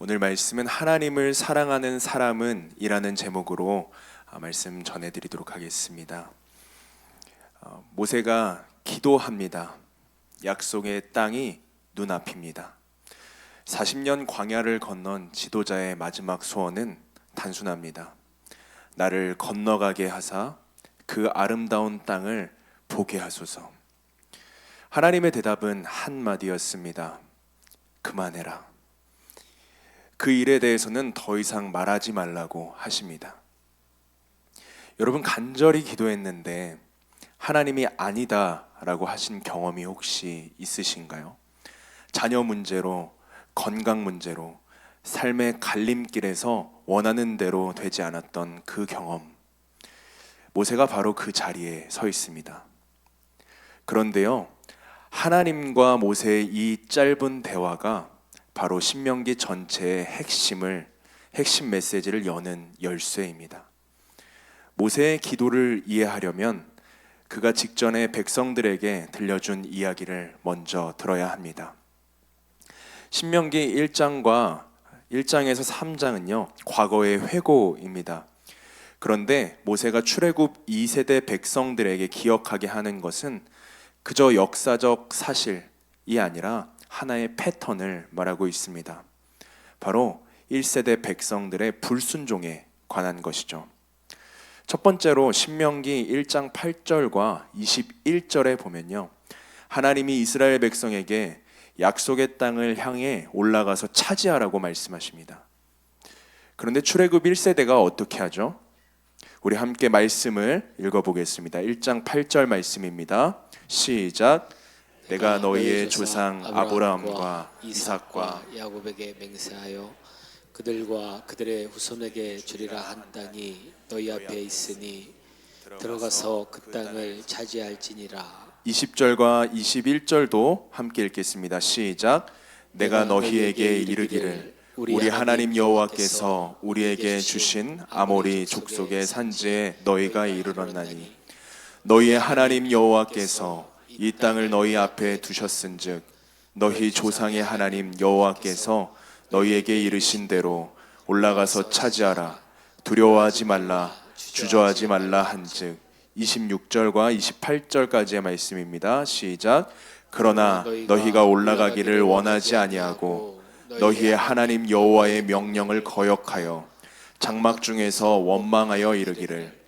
오늘 말씀은 하나님을 사랑하는 사람은 이라는 제목으로 말씀 전해드리도록 하겠습니다. 모세가 기도합니다. 약속의 땅이 눈앞입니다. 40년 광야를 건넌 지도자의 마지막 소원은 단순합니다. 나를 건너가게 하사 그 아름다운 땅을 보게 하소서. 하나님의 대답은 한마디였습니다. 그만해라. 그 일에 대해서는 더 이상 말하지 말라고 하십니다. 여러분, 간절히 기도했는데 하나님이 아니다라고 하신 경험이 혹시 있으신가요? 자녀 문제로, 건강 문제로, 삶의 갈림길에서 원하는 대로 되지 않았던 그 경험. 모세가 바로 그 자리에 서 있습니다. 그런데요, 하나님과 모세의 이 짧은 대화가 바로 신명기 전체의 핵심 메시지를 여는 열쇠입니다. 모세의 기도를 이해하려면 그가 직전에 백성들에게 들려준 이야기를 먼저 들어야 합니다. 신명기 1장에서 3장은요, 과거의 회고입니다. 그런데 모세가 출애굽 2세대 백성들에게 기억하게 하는 것은 그저 역사적 사실이 아니라 하나의 패턴을 말하고 있습니다. 바로 1세대 백성들의 불순종에 관한 것이죠. 첫 번째로 신명기 1장 8절과 21절에 보면요, 하나님이 이스라엘 백성에게 약속의 땅을 향해 올라가서 차지하라고 말씀하십니다. 그런데 출애굽 1세대가 어떻게 하죠? 우리 함께 말씀을 읽어보겠습니다. 1장 8절 말씀입니다. 시작. 내가 너희의 조상 아브라함과 이삭과 야곱에게 맹세하여 그들과 그들의 후손에게 주리라 한 땅이 너희 앞에 있으니 들어가서 그 땅을 차지할지니라. 20절과 21절도 함께 읽겠습니다. 시작. 내가 너희에게 이르기를 우리 하나님 여호와께서 우리에게 주신 아모리 족속의 산지에 너희가 이르렀나니 너희의 하나님 여호와께서 이 땅을 너희 앞에 두셨은즉 너희 조상의 하나님 여호와께서 너희에게 이르신 대로 올라가서 차지하라. 두려워하지 말라. 주저하지 말라 한즉. 26절과 28절까지의 말씀입니다. 시작. 그러나 너희가 올라가기를 원하지 아니하고 너희의 하나님 여호와의 명령을 거역하여 장막 중에서 원망하여 이르기를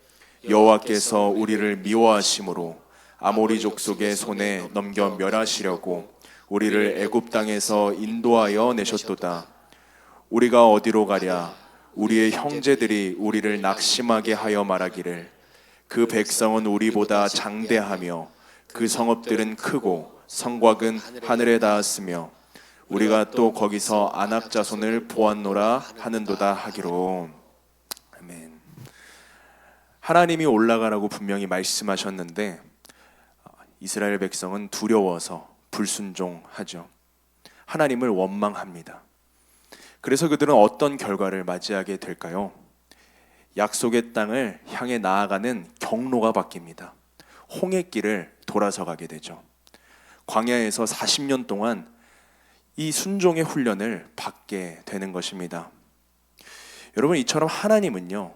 여호와께서 우리를 미워하심으로 아모리 족속의 손에 넘겨 멸하시려고 우리를 애굽 땅에서 인도하여 내셨도다. 우리가 어디로 가랴? 우리의 형제들이 우리를 낙심하게 하여 말하기를 그 백성은 우리보다 장대하며 그 성읍들은 크고 성곽은 하늘에 닿았으며 우리가 또 거기서 아낙 자손을 보았노라 하는도다 하기로. 아멘. 하나님이 올라가라고 분명히 말씀하셨는데 이스라엘 백성은 두려워서 불순종하죠. 하나님을 원망합니다. 그래서 그들은 어떤 결과를 맞이하게 될까요? 약속의 땅을 향해 나아가는 경로가 바뀝니다. 홍해길을 돌아서 가게 되죠. 광야에서 40년 동안 이 순종의 훈련을 받게 되는 것입니다. 여러분, 이처럼 하나님은요,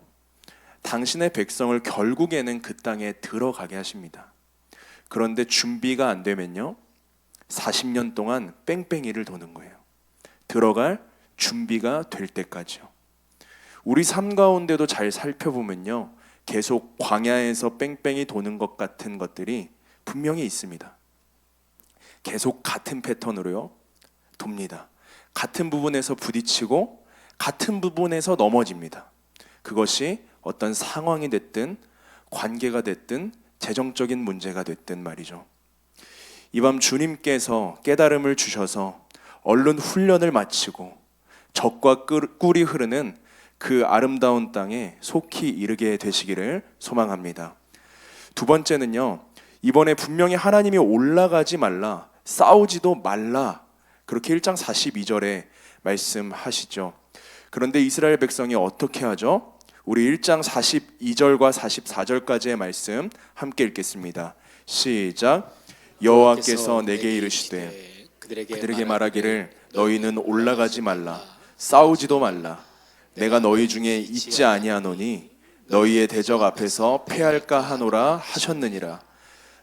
당신의 백성을 결국에는 그 땅에 들어가게 하십니다. 그런데 준비가 안 되면요, 40년 동안 뺑뺑이를 도는 거예요. 들어갈 준비가 될 때까지요. 우리 삶 가운데도 잘 살펴보면요, 계속 광야에서 뺑뺑이 도는 것 같은 것들이 분명히 있습니다. 계속 같은 패턴으로요 돕니다. 같은 부분에서 부딪히고 같은 부분에서 넘어집니다. 그것이 어떤 상황이 됐든 관계가 됐든 재정적인 문제가 됐든 말이죠. 이 밤 주님께서 깨달음을 주셔서 얼른 훈련을 마치고 젖과 꿀이 흐르는 그 아름다운 땅에 속히 이르게 되시기를 소망합니다. 두 번째는요, 이번에 분명히 하나님이 올라가지 말라, 싸우지도 말라, 그렇게 1장 42절에 말씀하시죠. 그런데 이스라엘 백성이 어떻게 하죠? 우리 1장 42절과 44절까지의 말씀 함께 읽겠습니다. 시작. 여호와께서 내게 이르시되 그들에게 말하기를 너희는 올라가지 말라. 싸우지도 말라. 내가 너희 중에 있지 아니하노니 너희의 대적 앞에서 패할까 하노라 하셨느니라.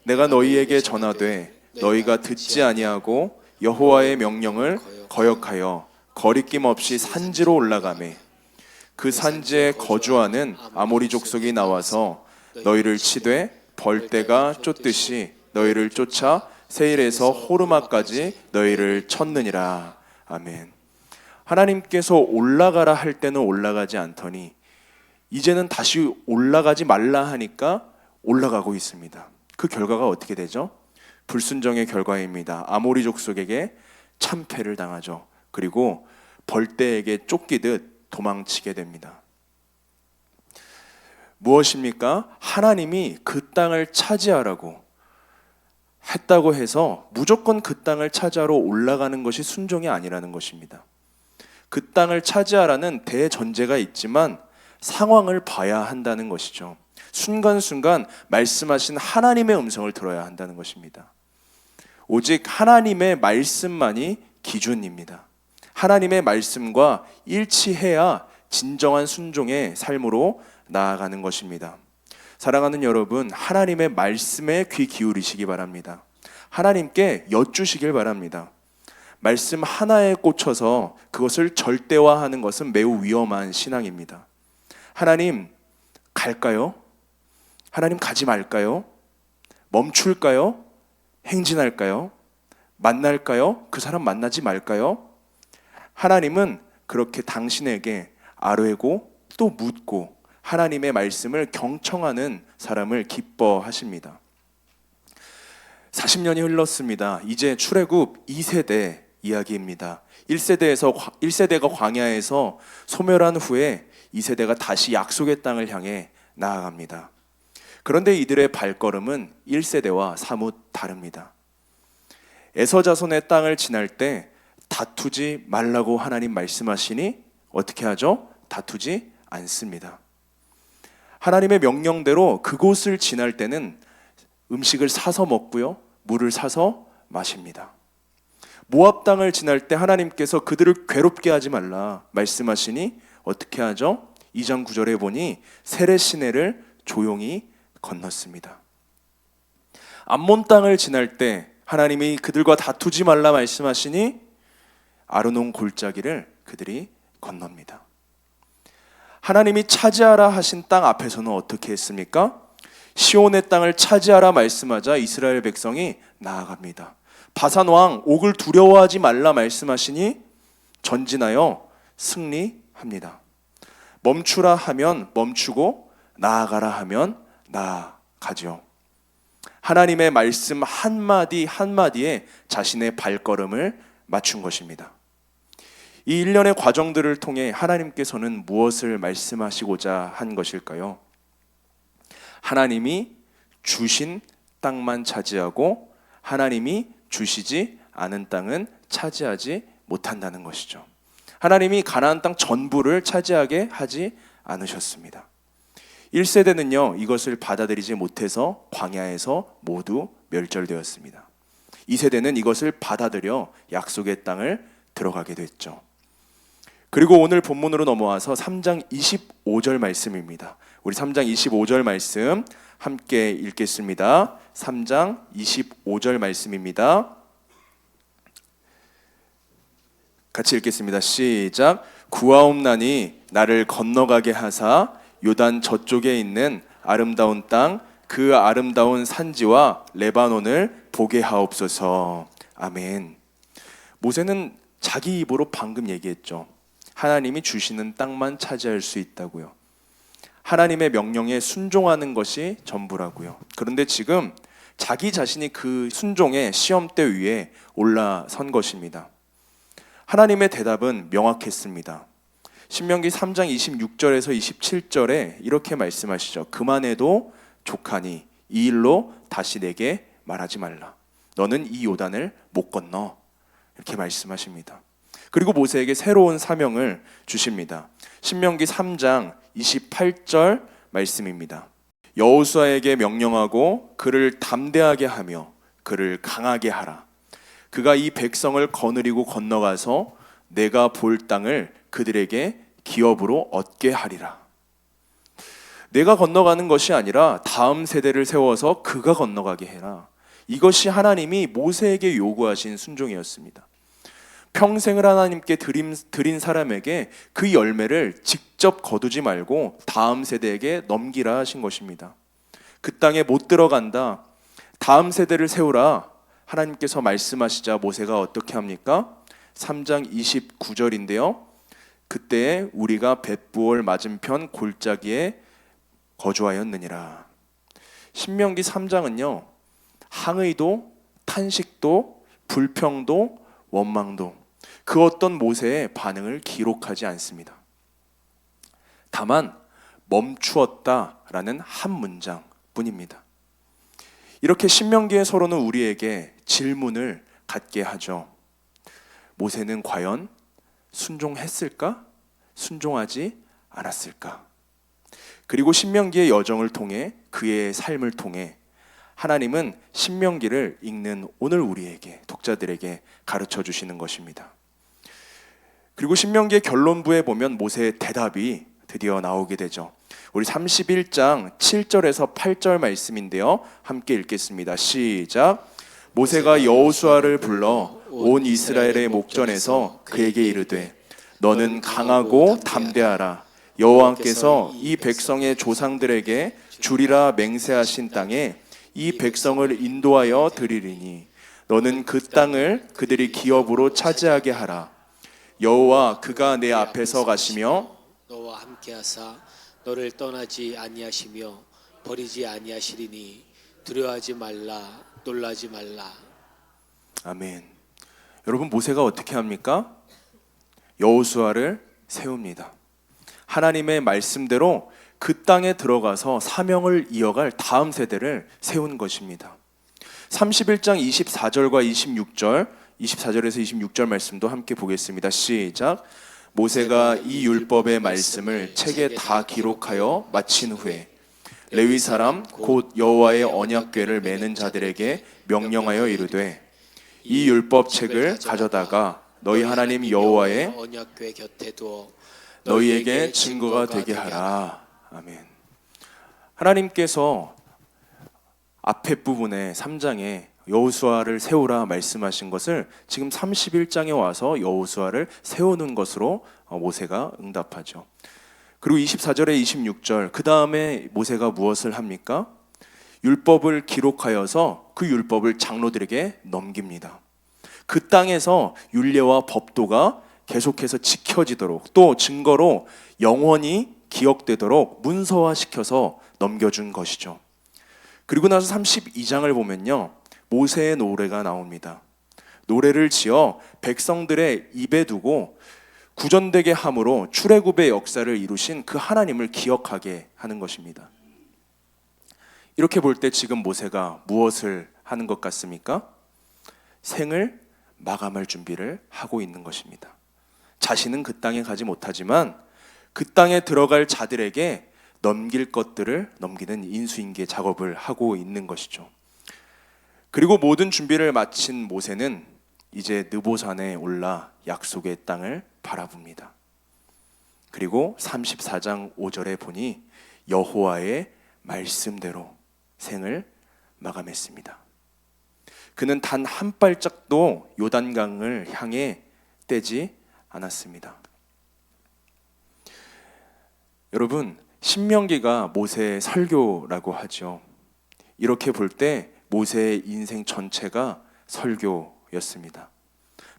내가 너희에게 전하되 너희가 듣지 아니하고 여호와의 명령을 거역하여 거리낌 없이 산지로 올라가매 그 산지에 거주하는 아모리 족속이 나와서 너희를 치되 벌떼가 쫓듯이 너희를 쫓아 세일에서 호르마까지 너희를 쳤느니라. 아멘. 하나님께서 올라가라 할 때는 올라가지 않더니 이제는 다시 올라가지 말라 하니까 올라가고 있습니다. 그 결과가 어떻게 되죠? 불순종의 결과입니다. 아모리 족속에게 참패를 당하죠. 그리고 벌떼에게 쫓기듯 도망치게 됩니다. 무엇입니까? 하나님이 그 땅을 차지하라고 했다고 해서 무조건 그 땅을 차지하러 올라가는 것이 순종이 아니라는 것입니다. 그 땅을 차지하라는 대전제가 있지만 상황을 봐야 한다는 것이죠. 순간순간 말씀하신 하나님의 음성을 들어야 한다는 것입니다. 오직 하나님의 말씀만이 기준입니다. 하나님의 말씀과 일치해야 진정한 순종의 삶으로 나아가는 것입니다. 사랑하는 여러분, 하나님의 말씀에 귀 기울이시기 바랍니다. 하나님께 여쭈시길 바랍니다. 말씀 하나에 꽂혀서 그것을 절대화하는 것은 매우 위험한 신앙입니다. 하나님, 갈까요? 하나님, 가지 말까요? 멈출까요? 행진할까요? 만날까요? 그 사람 만나지 말까요? 하나님은 그렇게 당신에게 아뢰고 또 묻고 하나님의 말씀을 경청하는 사람을 기뻐하십니다. 40년이 흘렀습니다. 이제 출애굽 2세대 이야기입니다. 1세대가 광야에서 소멸한 후에 2세대가 다시 약속의 땅을 향해 나아갑니다. 그런데 이들의 발걸음은 1세대와 사뭇 다릅니다. 에서 자손의 땅을 지날 때 다투지 말라고 하나님 말씀하시니 어떻게 하죠? 다투지 않습니다. 하나님의 명령대로 그곳을 지날 때는 음식을 사서 먹고요, 물을 사서 마십니다. 모압 땅을 지날 때 하나님께서 그들을 괴롭게 하지 말라 말씀하시니 어떻게 하죠? 2장 9절에 보니 세레 시내를 조용히 건넜습니다. 암몬 땅을 지날 때 하나님이 그들과 다투지 말라 말씀하시니 아르논 골짜기를 그들이 건넙니다. 하나님이 차지하라 하신 땅 앞에서는 어떻게 했습니까? 시온의 땅을 차지하라 말씀하자 이스라엘 백성이 나아갑니다. 바산 왕 옥을 두려워하지 말라 말씀하시니 전진하여 승리합니다. 멈추라 하면 멈추고 나아가라 하면 나아가죠. 하나님의 말씀 한마디 한마디에 자신의 발걸음을 맞춘 것입니다. 이 일련의 과정들을 통해 하나님께서는 무엇을 말씀하시고자 한 것일까요? 하나님이 주신 땅만 차지하고 하나님이 주시지 않은 땅은 차지하지 못한다는 것이죠. 하나님이 가나안 땅 전부를 차지하게 하지 않으셨습니다. 1세대는요 이것을 받아들이지 못해서 광야에서 모두 멸절되었습니다. 2세대는 이것을 받아들여 약속의 땅을 들어가게 됐죠. 그리고 오늘 본문으로 넘어와서 3장 25절 말씀입니다. 우리 3장 25절 말씀 함께 읽겠습니다. 3장 25절 말씀입니다. 같이 읽겠습니다. 시작. 구하옵나니 나를 건너가게 하사 요단 저쪽에 있는 아름다운 땅 그 아름다운 산지와 레바논을 보게 하옵소서. 아멘. 모세는 자기 입으로 방금 얘기했죠. 하나님이 주시는 땅만 차지할 수 있다고요. 하나님의 명령에 순종하는 것이 전부라고요. 그런데 지금 자기 자신이 그 순종의 시험대 위에 올라선 것입니다. 하나님의 대답은 명확했습니다. 신명기 3장 26절에서 27절에 이렇게 말씀하시죠. 그만해도 족하니 이 일로 다시 내게 말하지 말라. 너는 이 요단을 못 건너. 이렇게 말씀하십니다. 그리고 모세에게 새로운 사명을 주십니다. 신명기 3장 28절 말씀입니다. 여호수아에게 명령하고 그를 담대하게 하며 그를 강하게 하라. 그가 이 백성을 거느리고 건너가서 내가 볼 땅을 그들에게 기업으로 얻게 하리라. 내가 건너가는 것이 아니라 다음 세대를 세워서 그가 건너가게 해라. 이것이 하나님이 모세에게 요구하신 순종이었습니다. 평생을 하나님께 드린 사람에게 그 열매를 직접 거두지 말고 다음 세대에게 넘기라 하신 것입니다. 그 땅에 못 들어간다, 다음 세대를 세우라 하나님께서 말씀하시자 모세가 어떻게 합니까? 3장 29절인데요. 그때 우리가 벳부올 맞은편 골짜기에 거주하였느니라. 신명기 3장은요, 항의도, 탄식도, 불평도, 원망도 그 어떤 모세의 반응을 기록하지 않습니다. 다만 멈추었다라는 한 문장뿐입니다. 이렇게 신명기의 서론은 우리에게 질문을 갖게 하죠. 모세는 과연 순종했을까? 순종하지 않았을까? 그리고 신명기의 여정을 통해 그의 삶을 통해 하나님은 신명기를 읽는 오늘 우리에게, 독자들에게 가르쳐 주시는 것입니다. 그리고 신명기의 결론부에 보면 모세의 대답이 드디어 나오게 되죠. 우리 31장 7절에서 8절 말씀인데요. 함께 읽겠습니다. 시작. 모세가 여호수아를 불러 온 이스라엘의 목전에서 그에게 이르되 너는 강하고 담대하라. 여호와께서 이 백성의 조상들에게 주리라 맹세하신 땅에 이 백성을 인도하여 드리리니 너는 그 땅을 그들이 기업으로 차지하게 하라. 여호와 그가 내 앞에서 가시며 너와 함께하사 너를 떠나지 아니하시며 버리지 아니하시리니 두려워하지 말라, 놀라지 말라. 아멘. 여러분, 모세가 어떻게 합니까? 여호수아를 세웁니다. 하나님의 말씀대로 그 땅에 들어가서 사명을 이어갈 다음 세대를 세운 것입니다. 31장 24절과 26절, 24절에서 26절 말씀도 함께 보겠습니다. 시작. 모세가 이 율법의 말씀을 책에 다 기록하여 마친 후에 레위 사람 곧 여호와의 언약궤를 매는 자들에게 명령하여 이르되 이 율법 책을 가져다가 너희 하나님 여호와의 언약궤 곁에 두어 너희에게 증거가 되게 하라. 아멘. 하나님께서 앞에 부분에 3장에 여호수아를 세우라 말씀하신 것을 지금 31장에 와서 여호수아를 세우는 것으로 모세가 응답하죠. 그리고 24절에 26절 그 다음에 모세가 무엇을 합니까? 율법을 기록하여서 그 율법을 장로들에게 넘깁니다. 그 땅에서 율례와 법도가 계속해서 지켜지도록 또 증거로 영원히 기억되도록 문서화시켜서 넘겨준 것이죠. 그리고 나서 32장을 보면요, 모세의 노래가 나옵니다. 노래를 지어 백성들의 입에 두고 구전되게 함으로 출애굽의 역사를 이루신 그 하나님을 기억하게 하는 것입니다. 이렇게 볼 때 지금 모세가 무엇을 하는 것 같습니까? 생을 마감할 준비를 하고 있는 것입니다. 자신은 그 땅에 가지 못하지만 그 땅에 들어갈 자들에게 넘길 것들을 넘기는 인수인계 작업을 하고 있는 것이죠. 그리고 모든 준비를 마친 모세는 이제 느보산에 올라 약속의 땅을 바라봅니다. 그리고 34장 5절에 보니 여호와의 말씀대로 생을 마감했습니다. 그는 단 한 발짝도 요단강을 향해 떼지 않았습니다. 여러분, 신명기가 모세의 설교라고 하죠. 이렇게 볼 때 모세의 인생 전체가 설교였습니다.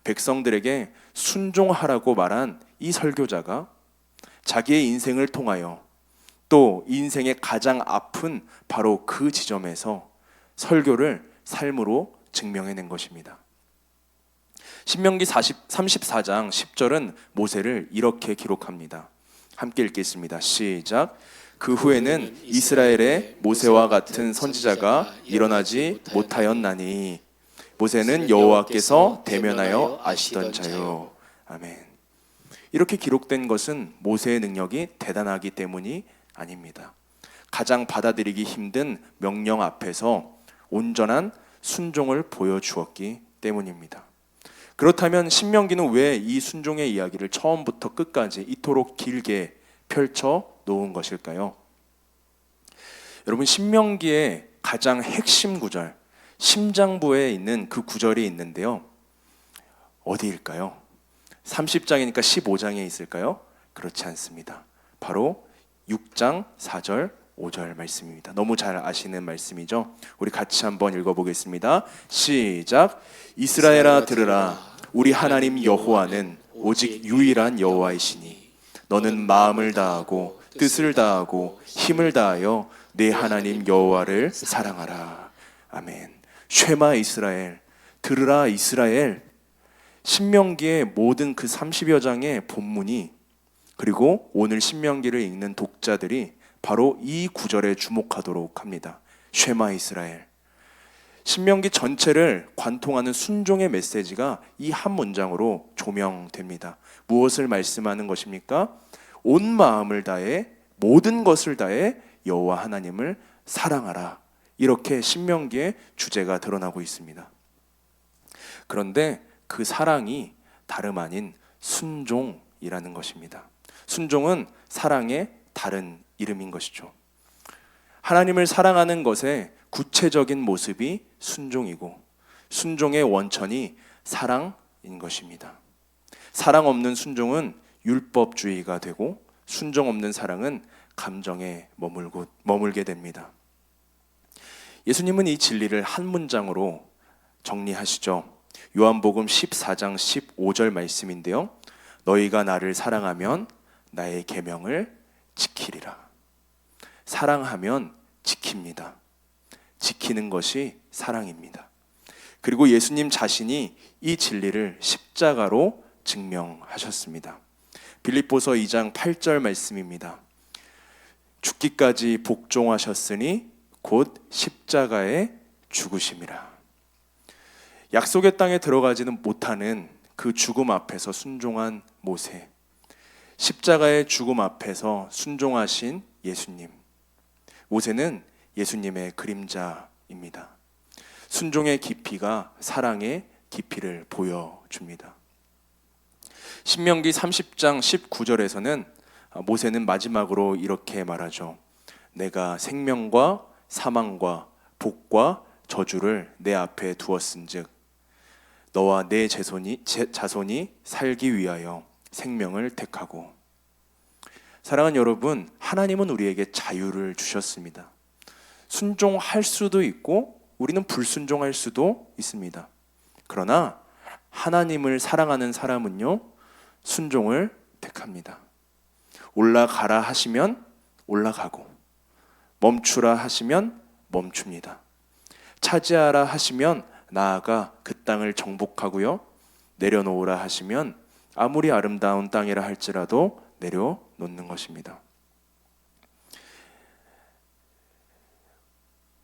백성들에게 순종하라고 말한 이 설교자가 자기의 인생을 통하여 또 인생의 가장 아픈 바로 그 지점에서 설교를 삶으로 증명해낸 것입니다. 신명기 34장 10절은 모세를 이렇게 기록합니다. 함께 읽겠습니다. 시작. 그 후에는 이스라엘의 모세와 같은 선지자가 일어나지 못하였나니 모세는 여호와께서 대면하여 아시던 자요. 아멘. 이렇게 기록된 것은 모세의 능력이 대단하기 때문이 아닙니다. 가장 받아들이기 힘든 명령 앞에서 온전한 순종을 보여주었기 때문입니다. 그렇다면 신명기는 왜 이 순종의 이야기를 처음부터 끝까지 이토록 길게 펼쳐 놓은 것일까요? 여러분, 신명기의 가장 핵심 구절, 심장부에 있는 그 구절이 있는데요. 어디일까요? 30장이니까 15장에 있을까요? 그렇지 않습니다. 바로 6장 4절 5절 말씀입니다. 너무 잘 아시는 말씀이죠. 우리 같이 한번 읽어보겠습니다. 시작. 이스라엘아 들으라. 우리 하나님 여호와는 오직 유일한 여호와이시니 너는 마음을 다하고 뜻을 다하고 힘을 다하여 내 하나님 여호와를 사랑하라. 아멘. 쉐마 이스라엘, 들으라 이스라엘. 신명기의 모든 그 30여 장의 본문이, 그리고 오늘 신명기를 읽는 독자들이 바로 이 구절에 주목하도록 합니다. 쉐마 이스라엘. 신명기 전체를 관통하는 순종의 메시지가 이 한 문장으로 조명됩니다. 무엇을 말씀하는 것입니까? 온 마음을 다해 모든 것을 다해 여호와 하나님을 사랑하라. 이렇게 신명기의 주제가 드러나고 있습니다. 그런데 그 사랑이 다름 아닌 순종이라는 것입니다. 순종은 사랑의 다른 이름인 것이죠. 하나님을 사랑하는 것의 구체적인 모습이 순종이고, 순종의 원천이 사랑인 것입니다. 사랑 없는 순종은 율법주의가 되고, 순종 없는 사랑은 감정에 머물게 됩니다. 예수님은 이 진리를 한 문장으로 정리하시죠. 요한복음 14장 15절 말씀인데요. 너희가 나를 사랑하면 나의 계명을 지키리라. 사랑하면 지킵니다. 지키는 것이 사랑입니다. 그리고 예수님 자신이 이 진리를 십자가로 증명하셨습니다. 빌립보서 2장 8절 말씀입니다. 죽기까지 복종하셨으니 곧 십자가에 죽으심이라. 약속의 땅에 들어가지는 못하는 그 죽음 앞에서 순종한 모세, 십자가의 죽음 앞에서 순종하신 예수님. 모세는 예수님의 그림자입니다. 순종의 깊이가 사랑의 깊이를 보여줍니다. 신명기 30장 19절에서는 모세는 마지막으로 이렇게 말하죠. 내가 생명과 사망과 복과 저주를 내 앞에 두었은즉 너와 내 자손이 살기 위하여 생명을 택하고. 사랑하는 여러분, 하나님은 우리에게 자유를 주셨습니다. 순종할 수도 있고 우리는 불순종할 수도 있습니다. 그러나 하나님을 사랑하는 사람은요, 순종을 택합니다. 올라가라 하시면 올라가고, 멈추라 하시면 멈춥니다. 차지하라 하시면 나아가 그 땅을 정복하고요, 내려놓으라 하시면 아무리 아름다운 땅이라 할지라도 내려놓는 것입니다.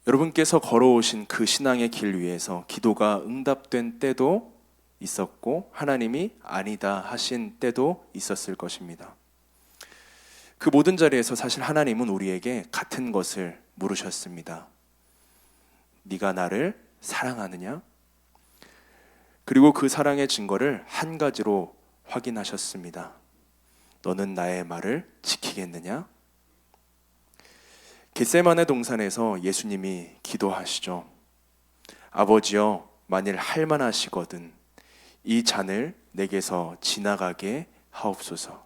여러분께서 걸어오신 그 신앙의 길 위에서 기도가 응답된 때도 있었고 하나님이 아니다 하신 때도 있었을 것입니다. 그 모든 자리에서 사실 하나님은 우리에게 같은 것을 물으셨습니다. 네가 나를 사랑하느냐? 그리고 그 사랑의 증거를 한 가지로 확인하셨습니다. 너는 나의 말을 지키겠느냐? 겟세마네 동산에서 예수님이 기도하시죠. 아버지여, 만일 할만하시거든 이 잔을 내게서 지나가게 하옵소서.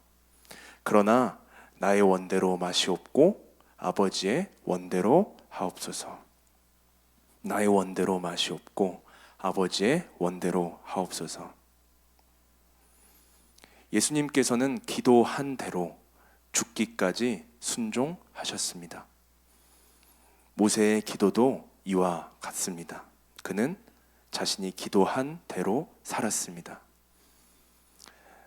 그러나 나의 원대로 마시옵고 아버지의 원대로 하옵소서. 나의 원대로 마시옵고 아버지의 원대로 하옵소서. 예수님께서는 기도한 대로 죽기까지 순종하셨습니다. 모세의 기도도 이와 같습니다. 그는 자신이 기도한 대로 살았습니다.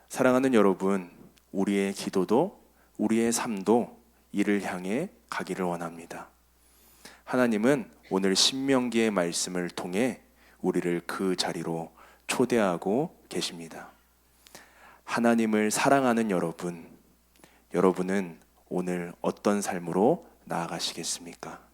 사랑하는 여러분, 우리의 기도도 우리의 삶도 이를 향해 가기를 원합니다. 하나님은 오늘 신명기의 말씀을 통해 우리를 그 자리로 초대하고 계십니다. 하나님을 사랑하는 여러분, 여러분은 오늘 어떤 삶으로 나아가시겠습니까?